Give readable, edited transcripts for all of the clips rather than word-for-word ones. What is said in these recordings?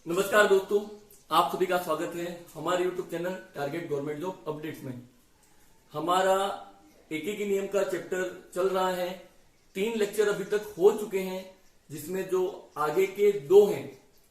नमस्कार दोस्तों, आप सभी का स्वागत है हमारे YouTube channel target government job updates में। हमारा एकेकी नियम का चैप्टर चल रहा है। 3 लेक्चर अभी तक हो चुके हैं, जिसमें जो आगे के 2 हैं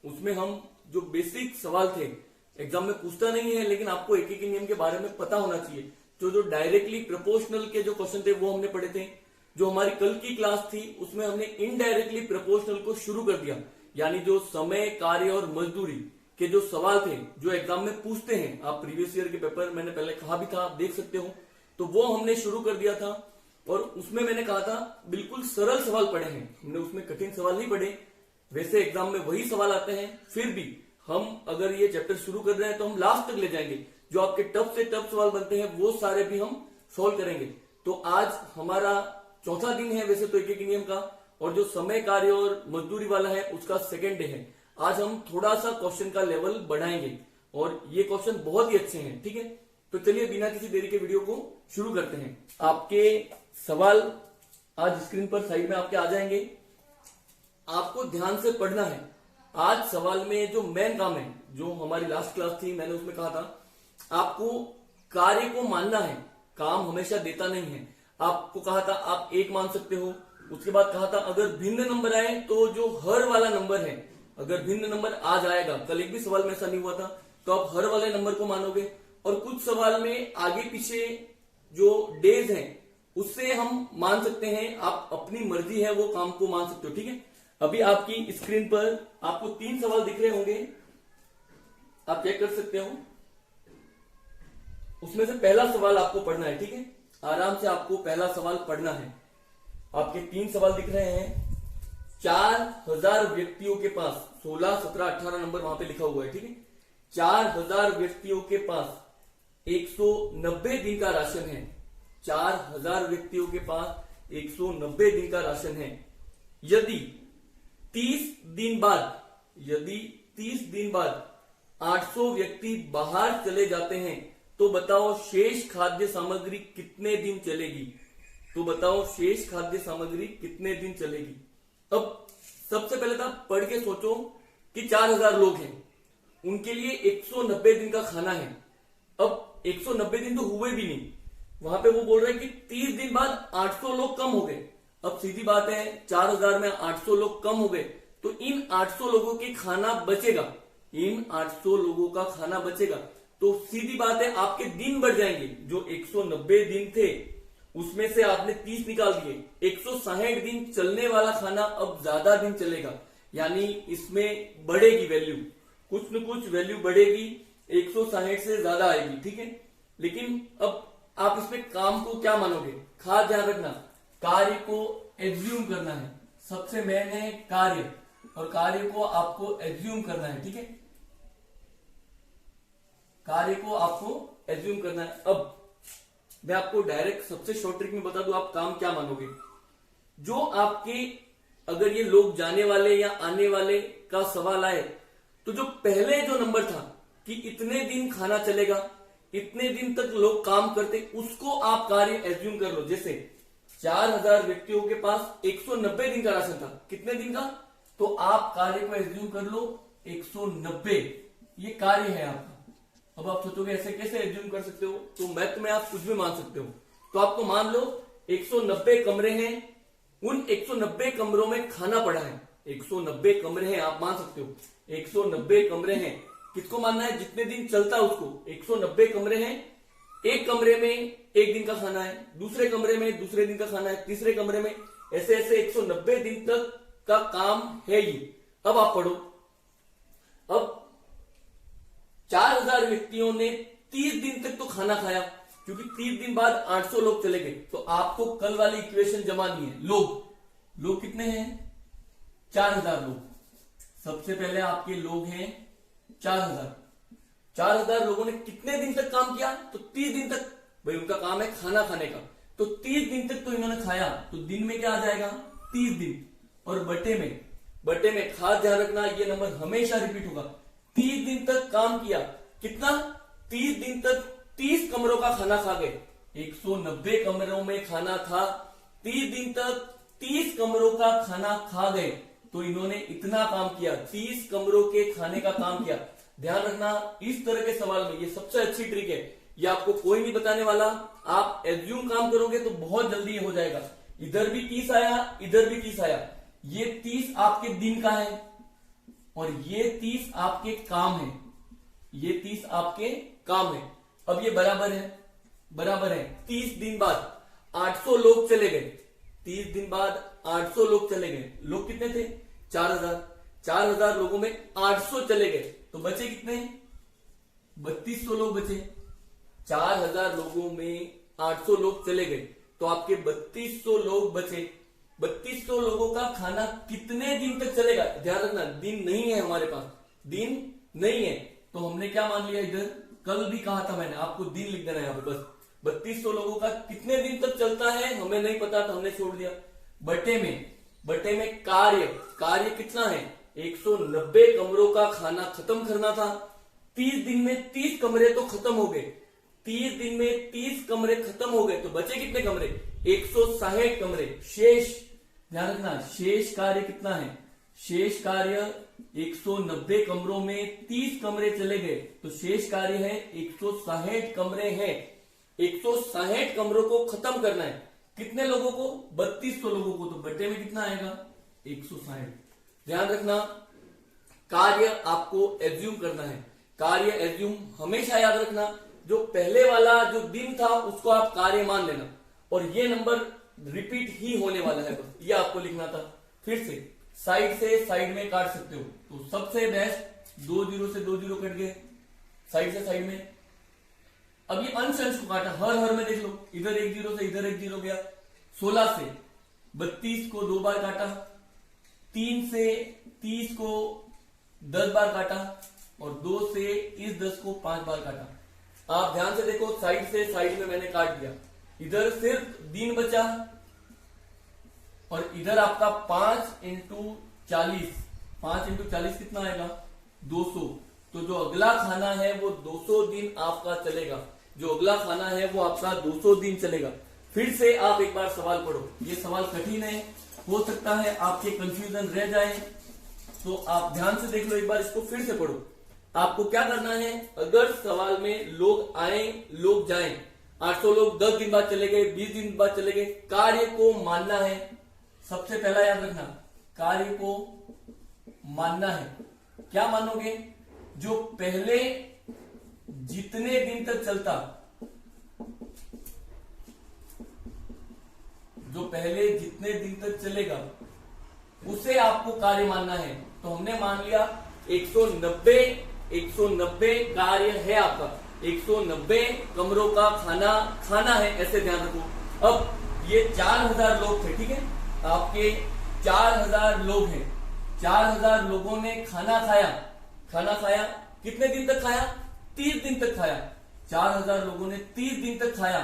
उसमें हम जो बेसिक सवाल थे, एग्जाम में पूछता नहीं है लेकिन आपको एकेकी नियम के बारे में पता होना चाहिए। जो डायरेक्टली प्रोपोर्शनल के जो क्वेश्चन थे वो हमने पढ़े थे। जो हमारी कल की क्लास थी उसमें हमने इनडायरेक्टली प्रोपोर्शनल को शुरू कर दिया, यानी जो समय, कार्य और मजदूरी के जो सवाल थे जो एग्जाम में पूछते हैं। आप प्रीवियस ईयर के पेपर मैंने पहले कहा भी था, आप देख सकते हो, तो वो हमने शुरू कर दिया था। और उसमें मैंने कहा था बिल्कुल सरल सवाल पढ़े हैं हमने, उसमें कठिन सवाल नहीं पढ़े। वैसे एग्जाम में वही सवाल आते हैं, फिर भी हम अगर ये चैप्टर शुरू कर रहे हैं तो हम लास्ट तक ले जाएंगे। जो आपके टफ से टफ सवाल बनते हैं वो सारे भी हम सोल्व करेंगे। तो आज हमारा चौथा दिन है वैसे तो एकेकी नियम का, और जो समय, कार्य और मजदूरी वाला है उसका सेकेंड डे है। आज हम थोड़ा सा क्वेश्चन का लेवल बढ़ाएंगे और ये क्वेश्चन बहुत ही अच्छे हैं, ठीक है। तो चलिए बिना किसी देरी के वीडियो को शुरू करते हैं। आपके सवाल आज स्क्रीन पर साइड में आपके आ जाएंगे, आपको ध्यान से पढ़ना है। आज सवाल में जो मेन काम है, जो हमारी लास्ट क्लास थी मैंने उसमें कहा था आपको कार्य को मानना है, काम हमेशा देता नहीं है। आपको कहा था आप 1 मान सकते हो। उसके बाद कहा था अगर भिन्न नंबर आए तो जो हर वाला नंबर है, अगर भिन्न नंबर आ जाएगा, कल एक भी सवाल में ऐसा नहीं हुआ था, तो आप हर वाले नंबर को मानोगे। और कुछ सवाल में आगे पीछे जो डेज हैं उससे हम मान सकते हैं, आप अपनी मर्जी है वो काम को मान सकते हो, ठीक है। अभी आपकी स्क्रीन पर आपको 3 सवाल दिख रहे होंगे, आप चेक कर सकते हो। उसमें से पहला सवाल आपको पढ़ना है, ठीक है। आराम से आपको पहला सवाल पढ़ना है। आपके 3 सवाल दिख रहे हैं। 4000 व्यक्तियों के पास 16, 17, 18 नंबर वहां पे लिखा हुआ है, ठीक है। 4000 व्यक्तियों के पास 190 दिन का राशन है। 4000 व्यक्तियों के पास 190 दिन का राशन है। यदि 30 दिन बाद 800 व्यक्ति बाहर चले जाते हैं तो बताओ शेष खाद्य सामग्री कितने दिन चलेगी। तो बताओ शेष खाद्य सामग्री कितने दिन चलेगी। अब सबसे पहले तो आप पढ़ के सोचो कि 4000 लोग हैं, उनके लिए 190 दिन का खाना है। अब 190 दिन तो हुए भी नहीं, वहां पे वो बोल रहे हैं कि 30 दिन बाद 800 लोग कम हो गए। अब सीधी बात है 4000 में 800 लोग कम हो गए तो इन 800 लोगों के खाना बचेगा, इन 800 लोगों का खाना बचेगा। तो सीधी बात है आपके दिन बढ़ जाएंगे। जो 190 दिन थे उसमें से आपने 30 निकाल दिए, 160 दिन चलने वाला खाना अब ज्यादा दिन चलेगा, यानी इसमें बढ़ेगी वैल्यू, कुछ न कुछ वैल्यू बढ़ेगी, 160 से ज्यादा आएगी, ठीक है। लेकिन अब आप इसमें काम को क्या मानोगे, खास ध्यान रखना, कार्य को एज्यूम करना है। सबसे मेन है कार्य, और कार्य को आपको एज्यूम करना है, ठीक है। कार्य को आपको एज्यूम करना है। अब मैं आपको डायरेक्ट सबसे शॉर्ट ट्रिक में बता दूं आप काम क्या मानोगे। जो आपके अगर ये लोग जाने वाले या आने वाले का सवाल आए तो जो पहले जो नंबर था कि इतने दिन खाना चलेगा, इतने दिन तक लोग काम करते, उसको आप कार्य एज्यूम कर लो। जैसे 4000 व्यक्तियों के पास 190 दिन का राशन था, कितने दिन का, तो आप कार्य को एज्यूम कर लो 190, ये कार्य है आपका। अब आप सोचोगे ऐसे कैसे एज्यूम कर सकते हो, तो मैथ में आप कुछ भी मान सकते हो। तो आपको मान लो 190 कमरे हैं, उन 190 कमरों में खाना पड़ा है। 190 कमरे हैं, आप मान सकते हो 190 कमरे हैं। किसको मानना है, जितने दिन चलता है उसको। 190 कमरे हैं, एक कमरे में 1 दिन का खाना है, दूसरे कमरे में दूसरे दिन का खाना है, तीसरे कमरे में, ऐसे ऐसे 190 दिन तक का काम है ये। अब आप पढ़ो, अब 4000 व्यक्तियों ने 30 दिन तक तो खाना खाया, क्योंकि 30 दिन बाद 800 लोग चले गए, तो आपको कल वाली इक्वेशन जमानी है। लोग कितने हैं, 4000 लोग। सबसे पहले आपके लोग हैं 4000 लोगों ने कितने दिन तक काम किया, तो 30 दिन तक। भाई उनका काम है खाना खाने का, तो 30 दिन तक तो इन्होंने खाया, तो दिन में क्या आ जाएगा 30 दिन। और बटे में खास ध्यान रखना, ये नंबर हमेशा रिपीट होगा। 30 दिन तक काम किया, कितना, 30 दिन तक 30 कमरों का खाना खा गए। 190 कमरों में खाना था, 30 दिन तक 30 कमरों का खाना खा गए, तो इन्होंने इतना काम किया, 30 कमरों के खाने का काम किया। ध्यान रखना, इस तरह के सवाल में ये सबसे अच्छी ट्रिक है, ये आपको कोई नहीं बताने वाला। आप एज्यूम काम करोगे तो बहुत जल्दी ये हो जाएगा। इधर भी 30 आया, इधर भी 30 आया, ये 30 आपके दिन का है और ये 30 आपके काम है, ये 30 आपके काम है। अब ये बराबर है 30 दिन बाद 800 लोग चले गए, 30 दिन बाद 800 लोग चले गए। लोग कितने थे? 4000 लोगों में 800 चले गए तो बचे कितने? 3200 लोग बचे। 4000 लोगों में 800 लोग चले गए तो आपके 3200 लोग बचे। 3200 लोगों का खाना कितने दिन तक चलेगा? ध्यान रखना, दिन नहीं है हमारे पास, दिन नहीं है तो हमने क्या मान लिया, इधर कल भी कहा था मैंने, आपको दिन लिख देना है यहाँ पे। बस 3200 लोगों का कितने दिन तक चलता है हमें नहीं पता था, हमने छोड़ दिया। बटे में कार्य कितना है? 190 कमरों का खाना खत्म करना था। 30 दिन में 30 कमरे तो खत्म हो गए, 30 दिन में 30 कमरे खत्म हो गए तो बचे कितने कमरे? 160 कमरे। शेष, ध्यान रखना, शेष कार्य कितना है? शेष कार्य 190 कमरों में 30 कमरे चले गए तो शेष कार्य है 160 कमरे हैं। 160 कमरों को खत्म करना है। कितने लोगों को? 3200 लोगों को। तो बटे में कितना आएगा? 160। ध्यान रखना, कार्य आपको एज्यूम करना है। कार्य एज्यूम हमेशा याद रखना, जो पहले वाला जो दिन था उसको आप कार्य मान लेना और ये नंबर रिपीट ही होने वाला है, बस ये आपको लिखना था। फिर से साइड में काट सकते हो तो सबसे बेस्ट 2 0 से 2 0 कट गए साइड से साइड में। अब ये अंश को काटा, हर में देख लो, इधर 1 0 से इधर 1 0 गया। 16 से 32 को 2 बार काटा, 3 से 30 को 10 बार काटा और 2 से इस 10 को 5 बार काटा। आप ध्यान से देखो, साइड से साइड में मैंने काट दिया, इधर सिर्फ दिन बचा और इधर आपका 5 इंटू 40 कितना आएगा? 200। तो जो अगला खाना है वो 200 दिन आपका चलेगा, जो अगला खाना है वो आपका 200 दिन चलेगा। फिर से आप एक बार सवाल पढ़ो, ये सवाल कठिन है, हो सकता है आपके कंफ्यूजन रह जाए तो आप ध्यान से देख लो एक बार, इसको फिर से पढ़ो। आपको क्या करना है, अगर सवाल में लोग आए लोग जाएं, 800 लोग 10 दिन बाद चले गए, 20 दिन बाद चले गए, कार्य को मानना है। सबसे पहला याद रखना, कार्य को मानना है। क्या मानोगे? जो पहले जितने दिन तक चलता, जो पहले जितने दिन तक चलेगा उसे आपको कार्य मानना है। तो हमने मान लिया 190 कार्य है आपका, 190 कमरों का खाना है, ऐसे ध्यान रखो। अब ये 4000 लोग थे, ठीक है, आपके 4000 लोग हैं, 4000 लोगों ने खाना खाया, कितने दिन तक खाया? 30 दिन तक खाया। 4000 लोगों ने 30 दिन तक खाया।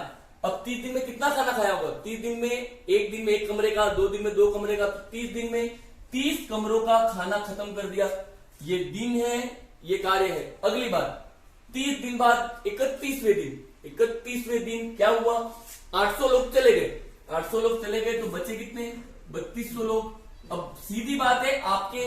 अब 30 दिन में कितना खाना खाया होगा? 30 दिन में, एक दिन में 1 कमरे का, 2 दिन में 2 कमरे का, 30 दिन में 30 कमरों का खाना खत्म कर दिया। ये दिन है, ये कार्य है। अगली बार 30 दिन बाद 31वें दिन क्या हुआ? 800 लोग चले गए तो बचे कितने? 3200 लोग। अब सीधी बात है, आपके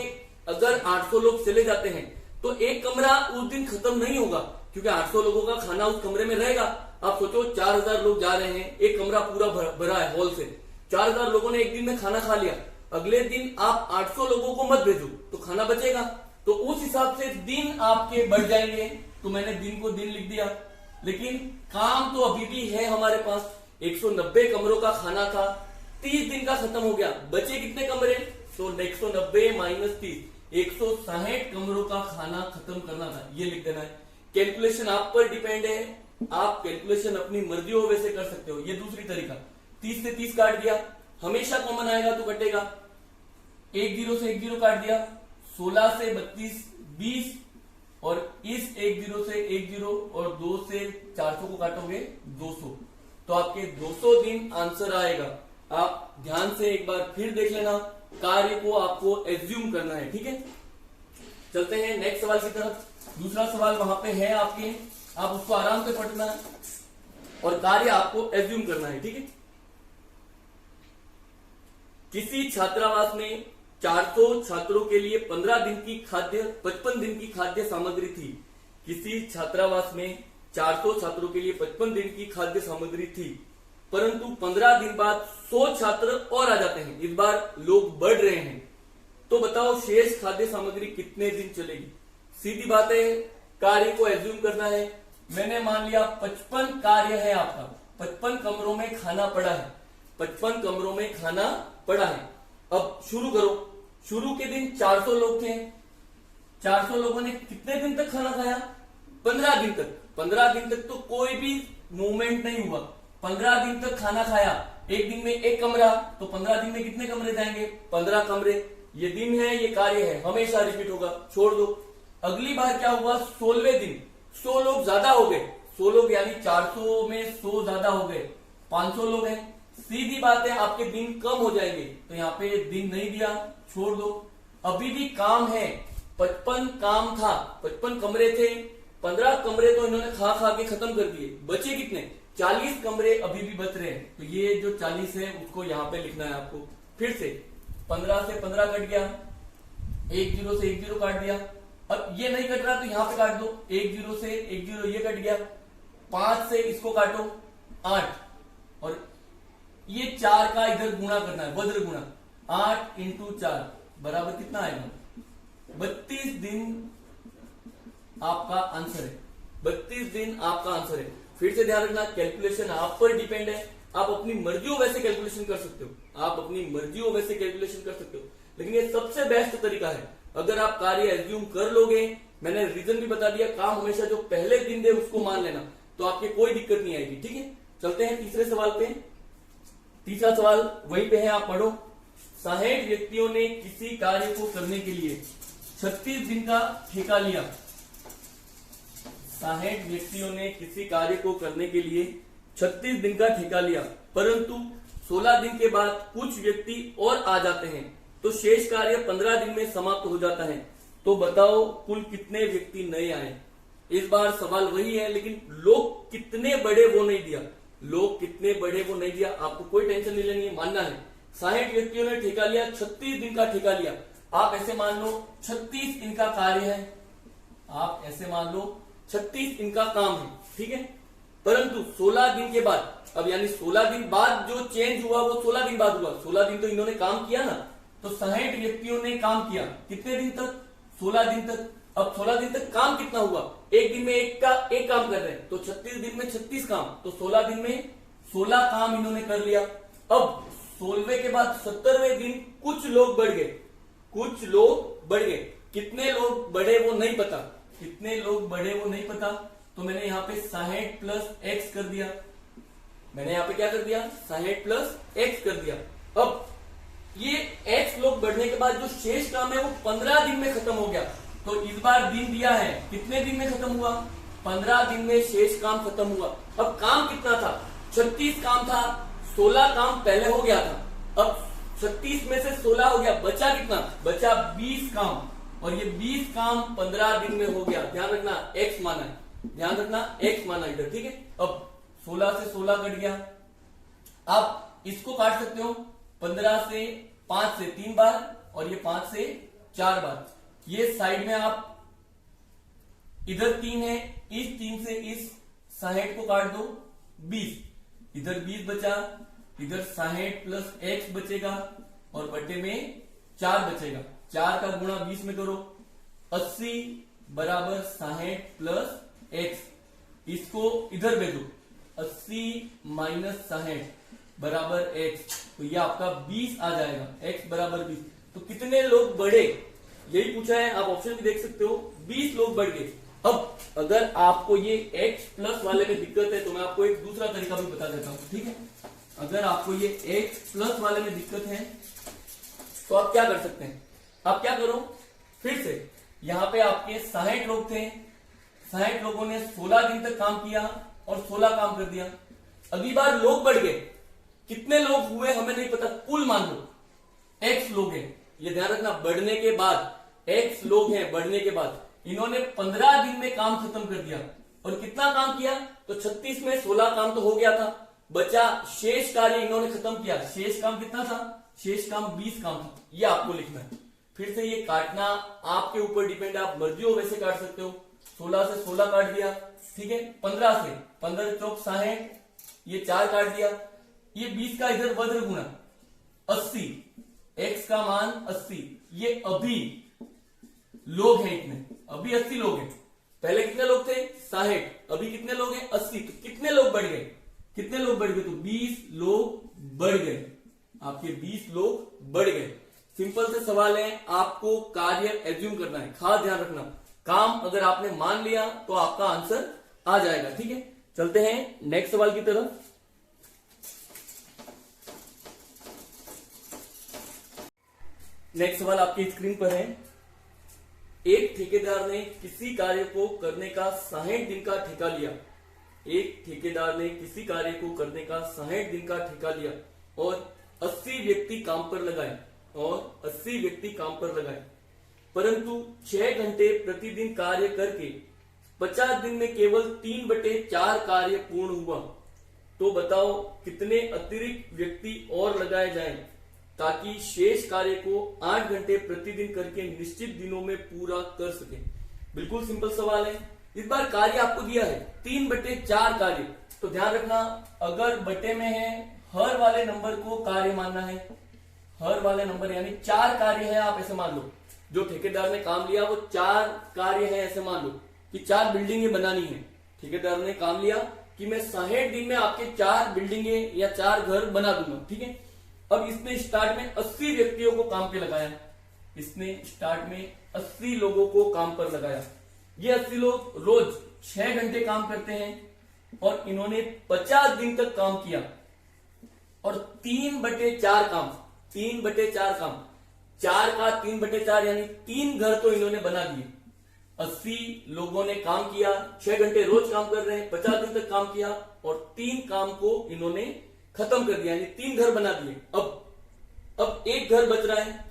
अगर 800 लोग चले जाते हैं तो एक कमरा उस दिन खत्म नहीं होगा, क्योंकि 800 लोगों का खाना उस कमरे में रहेगा। आप सोचो 4000 लोग जा रहे हैं, एक कमरा पूरा भरा है हॉल से, 4000 लोगों ने एक दिन में खाना खा लिया, अगले दिन आप 800 लोगों को मत भेजो तो खाना बचेगा, तो उस हिसाब से दिन आपके बढ़ जाएंगे। तो मैंने दिन को दिन लिख दिया, लेकिन काम तो अभी भी है हमारे पास। 190 कमरों का खाना था, 30 दिन का खत्म हो गया, बचे कितने कमरे? तो 190 माइनस 30, 160 कमरों का खाना खत्म करना था, ये लिख देना है। कैलकुलेशन आप पर डिपेंड है, आप कैलकुलेशन अपनी मर्जी हो वैसे कर सकते हो। ये दूसरी तरीका, 30 से 30 काट दिया, हमेशा कॉमन आएगा तो कटेगा। 1 0 से 1 0 काट दिया, 16 से 32 20 और इस 1 0 से 1 0 और 2 से 400 को काटोगे 200, तो आपके 200 दिन आंसर आएगा। आप ध्यान से एक बार फिर देख लेना, कार्य को आपको एज्यूम करना है, ठीक है। चलते हैं नेक्स्ट सवाल की तरफ। दूसरा सवाल वहां पे है आपके, आप उसको आराम से पढ़ना और कार्य आपको एज्यूम करना है, ठीक है। किसी छात्रावास में 400 छात्रों के लिए 15 दिन की 55 दिन की खाद्य सामग्री थी। किसी छात्रावास में 400 छात्रों के लिए 55 दिन की खाद्य सामग्री थी, परंतु 15 दिन बाद 100 छात्र और आ जाते हैं। इस बार लोग बढ़ रहे हैं, तो बताओ शेष खाद्य सामग्री कितने दिन चलेगी। सीधी बात है, कार्य को एज्यूम करना है। मैंने मान लिया 55 कार्य है आपका, 55 कमरों में खाना पड़ा है, 55 कमरों में खाना पड़ा है। अब शुरू करो। शुरू के दिन 400 लोग थे, 400 लोगों ने कितने दिन तक खाना खाया? 15 दिन तक। 15 दिन तक तो कोई भी मूवमेंट नहीं हुआ, 15 दिन तक खाना खाया। एक दिन में एक कमरा, तो 15 दिन में कितने कमरे जाएंगे? 15 कमरे। ये दिन है, ये कार्य है, हमेशा रिपीट होगा, छोड़ दो। अगली बार क्या हुआ? 16वें दिन 100 लोग ज्यादा हो गए, 100 लोग यानी 400 में 100 ज्यादा हो गए, 500 लोग हैं। सीधी बात है, आपके दिन कम हो जाएंगे, तो यहाँ पे दिन नहीं दिया, छोड़ दो। अभी भी काम है, 55 काम था, 55 कमरे थे, 15 कमरे तो इन्होंने खा खा के खत्म कर दिए। बचे कितने? 40 कमरे अभी भी बच रहे हैं। तो ये जो 40 है उसको यहाँ पे लिखना है आपको। फिर से 15 से 15 कट गया, 1 0 से 1 0 काट दिया। अब ये नहीं कट रहा तो यहाँ पे काट दो, 1 0 से 1 0 ये कट गया, 5 से इसको काटो 8, और ये 4 का इधर गुणा करना है, वज्र गुणा। 8 इंटू 4 बराबर कितना आएगा? 32 दिन आपका आंसर है, 32 दिन आपका आंसर है। फिर से ध्यान रखना, कैलकुलेशन आप पर डिपेंड है, आप अपनी मर्जी हो वैसे कैलकुलेशन कर सकते हो, आप अपनी मर्जी हो वैसे कैलकुलेशन कर सकते हो, लेकिन ये सबसे बेस्ट तरीका है। अगर आप कार्य एज्यूम कर लोगे, मैंने रीजन भी बता दिया, काम हमेशा जो पहले दिन दे उसको मान लेना, तो आपके कोई दिक्कत नहीं आएगी। ठीक है, चलते हैं तीसरे सवाल पे। तीसरा सवाल वहीं पे है, आप पढ़ो। 60 व्यक्तियों ने किसी कार्य को करने के लिए 36 दिन का ठेका लिया। 60 व्यक्तियों ने किसी कार्य को करने के लिए 36 दिन का ठेका लिया, परंतु 16 दिन के बाद कुछ व्यक्ति और आ जाते हैं, तो शेष कार्य 15 दिन में समाप्त हो जाता है। तो बताओ कुल कितने व्यक्ति नए आए। इस बार सवाल वही है, लेकिन लोग कितने बड़े वो नहीं दिया, लोग कितने बड़े वो नहीं दिया। आपको कोई टेंशन नहीं लेनी है, मानना है 60 व्यक्तियों ने ठेका लिया, 36 दिन का ठेका लिया। आप ऐसे मान लो 36 इनका कार्य है, आप ऐसे मान लो 36 इनका काम है, ठीक है। परंतु 16 दिन के बाद, अब यानी 16 दिन बाद जो चेंज हुआ वो 16 दिन बाद हुआ। 16 दिन तो इन्होंने काम किया ना, तो 60 व्यक्तियों ने काम किया कितने दिन तक? 16 दिन तक। अब 16 दिन तक काम कितना हुआ? एक दिन में एक काम कर रहे हैं, तो 36 दिन में 36 काम, तो 16 दिन में 16 काम इन्होंने कर लिया। अब 16वें के बाद 17वें दिन कुछ लोग बढ़ गए, कुछ लोग बढ़ गए। कितने लोग बढ़े वो नहीं पता, कितने लोग बढ़े वो नहीं पता, तो मैंने यहाँ पे 60 प्लस एक्स कर दिया। मैंने यहाँ पे क्या कर दिया? 60 प्लस एक्स कर दिया। अब ये एक्स लोग बढ़ने के बाद जो शेष काम है वो 15 दिन में खत्म हो गया। तो इस बार दिन दिया है, कितने दिन में खत्म हुआ? 15 दिन में शेष काम खत्म हुआ। अब काम कितना था? 36 काम था, 16 काम पहले हो गया था। अब 36 में से 16 हो गया, बचा कितना? बचा 20 काम, और ये 20 काम 15 दिन में हो गया। ध्यान रखना एक्स माना है, ध्यान रखना एक्स माना इधर, ठीक है। अब 16 से 16 कट गया। आप इसको काट सकते हो 15 से 5 से 3 बार, और ये 5 से 4 बार। ये साइड में आप इधर 3 है, इस 3 से इस 60 को काट दो 20, इधर 20 बचा, इधर 60 प्लस एक्स बचेगा, और बटे में 4 बचेगा। 4 का गुणा 20 में करो, 80 बराबर 60 प्लस एक्स। इसको इधर भेजो, 80 माइनस 60 बराबर एक्स, तो ये आपका 20 आ जाएगा। एक्स बराबर 20। तो कितने लोग बढ़े यही पूछा है, आप ऑप्शन भी देख सकते हो, 20 लोग बढ़ गए। अब अगर आपको ये x प्लस वाले में दिक्कत है तो मैं आपको एक दूसरा तरीका भी बता देता हूं, ठीक है। अगर आपको ये x प्लस वाले में दिक्कत है तो आप क्या कर सकते हैं? आप क्या करो, फिर से यहाँ पे आपके 60 लोग थे, 60 लोगों ने 16 दिन तक काम किया और 16 काम कर दिया। अगली बार लोग बढ़ गए, कितने लोग हुए हमें नहीं पता, कुल मान लो x लोग हैं। ये ध्यान रखना, बढ़ने के बाद x लोग हैं, बढ़ने के बाद इन्होंने 15 दिन में काम खत्म कर दिया। और कितना काम किया? तो 36 में 16 काम तो हो गया था, बचा शेष कार्य इन्होंने खत्म किया। शेष काम कितना था? शेष काम 20 काम था, ये आपको लिखना है। फिर से ये काटना आपके ऊपर डिपेंड है, आप मर्जी हो वैसे काट सकते हो। 16 से 16 काट दिया, ठीक है। 15 से 15 चौक 60, ये 4 काट दिया। ये 20 का इधर वज्र गुना 80, x का मान 80। ये अभी लोग हैं इतने, अभी 80 लोग हैं। पहले कितने लोग थे? 60, अभी कितने लोग हैं? 80। तो कितने लोग बढ़ गए? कितने लोग बढ़ गए? तो 20 लोग बढ़ गए, आपके 20 लोग बढ़ गए। सिंपल से सवाल है, आपको कार्य एज्यूम करना है, खास ध्यान रखना। काम अगर आपने मान लिया तो आपका आंसर आ जाएगा, ठीक है। चलते हैं नेक्स्ट सवाल की तरफ। नेक्स्ट सवाल आपकी स्क्रीन पर है। एक ठेकेदार ने किसी कार्य को करने का 60 दिन का ठेका लिया। एक ठेकेदार ने किसी कार्य को करने का 60 दिन का ठेका लिया और 80 व्यक्ति काम पर लगाए, परंतु 6 घंटे प्रतिदिन कार्य करके 50 दिन में केवल 3/4 कार्य पूर्ण हुआ। तो बताओ कितने अतिरिक्त व्यक्ति और लगाए जाएं ताकि शेष कार्य को 8 घंटे प्रतिदिन करके निश्चित दिनों में पूरा कर सके। बिल्कुल सिंपल सवाल है। इस बार कार्य आपको दिया है 3/4 कार्य, तो ध्यान रखना अगर बटे में है हर वाले नंबर को कार्य मानना है। हर वाले नंबर यानी 4 कार्य है, आप ऐसे मान लो। जो ठेकेदार ने काम लिया वो 4 कार्य है, ऐसे मान लो कि 4 बिल्डिंगें बनानी है। ठेकेदार ने काम लिया कि मैं 60 दिन में आपके 4 बिल्डिंगें या 4 घर बना दूंगा, ठीक है। अब इसने स्टार्ट में 80 व्यक्तियों को काम पे लगाया। इसने स्टार्ट में 80 लोगों को काम पर लगाया। ये 80 लोग रोज 6 घंटे काम करते हैं और इन्होंने 50 दिन तक काम किया और 3/4 काम, 3/4 काम, 4 का 3/4 यानी 3 घर तो इन्होंने बना दिए। 80 लोगों ने काम किया, 6 घंटे रोज काम कर रहे हैं, 50 दिन तक काम किया और 3 काम को इन्होंने खत्म कर दिया, यानी 3 घर बना दिए। अब एक घर बच रहा है,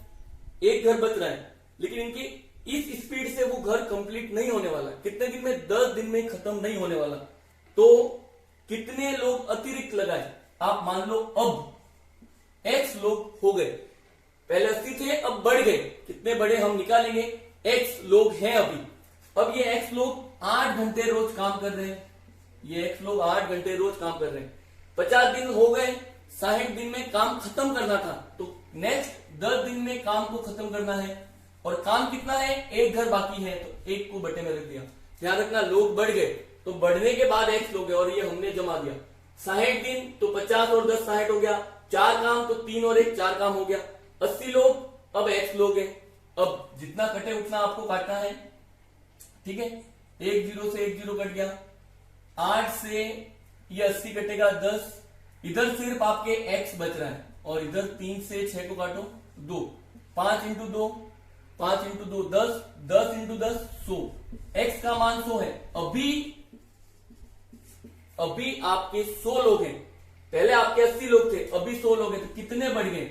एक घर बच रहा है, लेकिन इनकी इस स्पीड से वो घर कंप्लीट नहीं होने वाला। कितने दिन में? 10 दिन में खत्म नहीं होने वाला। तो कितने लोग अतिरिक्त लगाए? आप मान लो अब x लोग हो गए, पहले 80 थे अब बढ़ गए। कितने बढ़े हम निकालेंगे, x लोग हैं अभी। अब ये x लोग 8 घंटे रोज काम कर रहे हैं। ये x लोग 8 घंटे रोज काम कर रहे हैं। 50 दिन हो गए, 60 दिन में काम खत्म करना था, तो नेक्स्ट 10 दिन में काम को खत्म करना है। और काम कितना है? एक घर बाकी है, तो एक को बटे में रख दिया। ध्यान रखना लोग बढ़ गए, तो बढ़ने के बाद x लोग है और ये हमने जमा दिया। 60 दिन तो 50 और 10 60 हो गया। 4 काम तो 3 और 1 4 काम हो गया। 80 लोग, अब x लोग है। अब जितना कटे उतना आपको काटना है, ठीक है। 1 0 से 1 0 कट गया। 8 से ये 80 कटेगा 10, इधर सिर्फ आपके x बच रहा है और इधर 3 से 6 को काटो 2, 5 इंटू 2 10, 10 इंटू 10 100। x का मान 100 है। अभी आपके 100 लोग हैं, पहले आपके 80 लोग थे, अभी 100 लोग हैं, तो कितने बढ़ गए?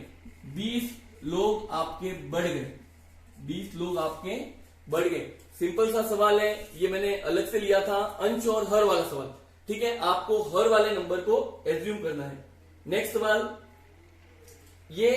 20 लोग आपके बढ़ गए। 20 लोग आपके बढ़ गए। सिंपल सा सवाल है, ये मैंने अलग से लिया था, अंश और हर वाला सवाल, ठीक है। आपको हर वाले नंबर को एज्यूम करना है। नेक्स्ट सवाल, ये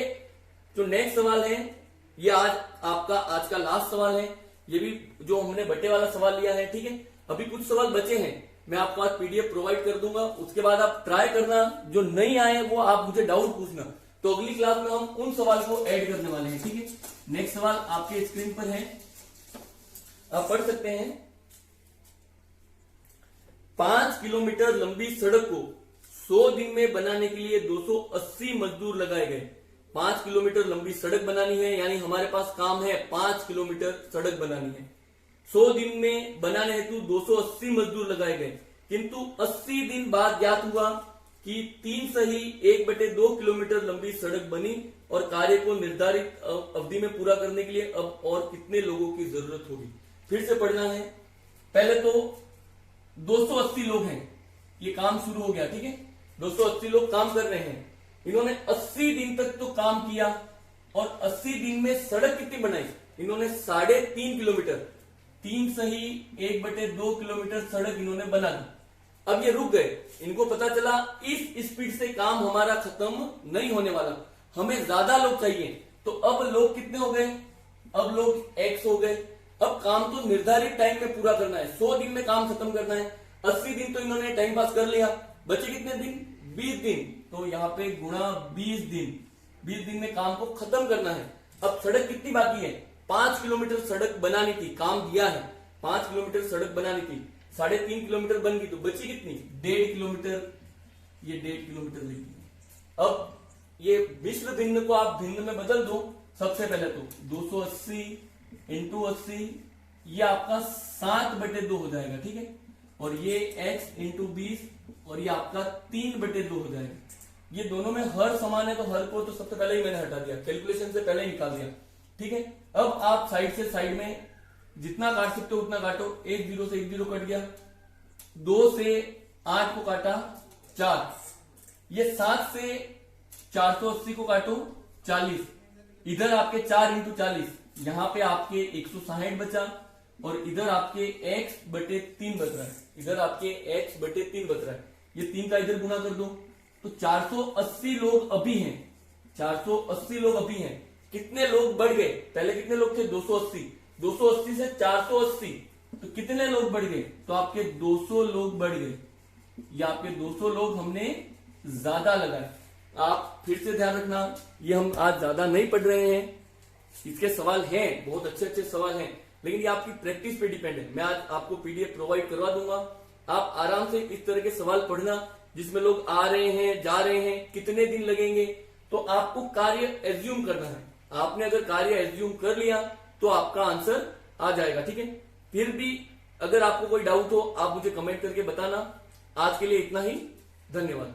जो नेक्स्ट सवाल है ये आज का लास्ट सवाल है। ये भी जो हमने बटे वाला सवाल लिया है, ठीक है। अभी कुछ सवाल बचे हैं, मैं आपको आज पीडीएफ प्रोवाइड कर दूंगा, उसके बाद आप ट्राई करना। जो नहीं आए वो आप मुझे डाउट पूछना, तो अगली क्लास में हम उन सवाल को ऐड करने वाले हैं, ठीक है। नेक्स्ट सवाल आपके स्क्रीन पर है, आप पढ़ सकते हैं। 5 किलोमीटर लंबी सड़क को 100 दिन में बनाने के लिए 280 मजदूर लगाए गए। 5 किलोमीटर लंबी सड़क बनानी है, यानी हमारे पास काम है 5 किलोमीटर सड़क बनानी है। 100 दिन में बनाने हेतु 280 मजदूर लगाए गए, किंतु 80 दिन बाद ज्ञात हुआ कि 3 सही 1/2 किलोमीटर लंबी सड़क बनी और कार्य को निर्धारित अवधि में पूरा करने के लिए अब और कितने लोगों की जरूरत होगी। फिर से पढ़ना है। पहले तो 280 लोग हैं, ये काम शुरू हो गया, ठीक है। 280 लोग काम कर रहे हैं, इन्होंने 80 दिन तक तो काम किया और 80 दिन में सड़क कितनी बनाई? इन्होंने 3.5 किलोमीटर, 3 सही 1/2 किलोमीटर सड़क इन्होंने बना दी। अब ये रुक गए, इनको पता चला इस स्पीड से काम हमारा खत्म नहीं होने वाला, हमें ज्यादा लोग चाहिए, तो अब लोग कितने हो गए, अब लोग x हो गए। अब काम तो निर्धारित टाइम में पूरा करना है, 100 दिन में काम खत्म करना है। 80 दिन तो इन्होंने टाइम पास कर लिया, बचे कितने दिन, 20 दिन। तो यहाँ पे गुणा 20 दिन, 20 दिन में काम को खत्म करना है। अब सड़क कितनी बाकी है, 5 किलोमीटर सड़क बनानी थी, काम दिया है 5 किलोमीटर सड़क बनानी थी, 3.5 किलोमीटर बन गई, तो बची कितनी, 1.5 किलोमीटर। ये 1.5 किलोमीटर लिखी। अब ये मिश्र भिन्न को आप भिन्न में बदल दो। सबसे पहले तो 280 इंटू 80, ये आपका 7/2 हो जाएगा, ठीक है। और ये x इंटू 20, और ये आपका 3/2 हो जाएगा। ये दोनों में हर समान है, तो हर को तो सबसे पहले ही मैंने हटा दिया, कैलकुलेशन से पहले ही निकाल दिया, ठीक है। अब आप साइड से साइड में जितना काट सकते हो उतना काटो। 1 0 से 1 0 कट गया, 2 से 8 को काटा 4, ये 7 से 480 को काटो 40, इधर आपके 4 इंटू 40, यहां पे आपके 160 बचा, और इधर आपके x/3 बच रहा है, इधर आपके x/3 बच रहा है। ये 3 का इधर गुना कर दो, तो 480 लोग अभी हैं, 480 लोग अभी हैं। कितने लोग बढ़ गए, पहले कितने लोग थे, 280, 280 से 480, तो कितने लोग बढ़ गए, तो आपके 200 लोग बढ़ गए। ये आपके 200 लोग हमने ज्यादा लगाए। आप फिर से ध्यान रखना, ये हम आज ज्यादा नहीं पढ़ रहे हैं, इसके सवाल हैं, बहुत अच्छे अच्छे सवाल हैं, लेकिन ये आपकी प्रैक्टिस पे डिपेंड है। मैं आज आपको पीडीएफ प्रोवाइड करवा दूंगा, आप आराम से इस तरह के सवाल पढ़ना, जिसमें लोग आ रहे हैं, जा रहे हैं, कितने दिन लगेंगे। तो आपको कार्य एज्यूम करना है, आपने अगर कार्य एज्यूम कर लिया तो आपका आंसर आ जाएगा, ठीक है। फिर भी अगर आपको कोई डाउट हो, आप मुझे कमेंट करके बताना। आज के लिए इतना ही, धन्यवाद।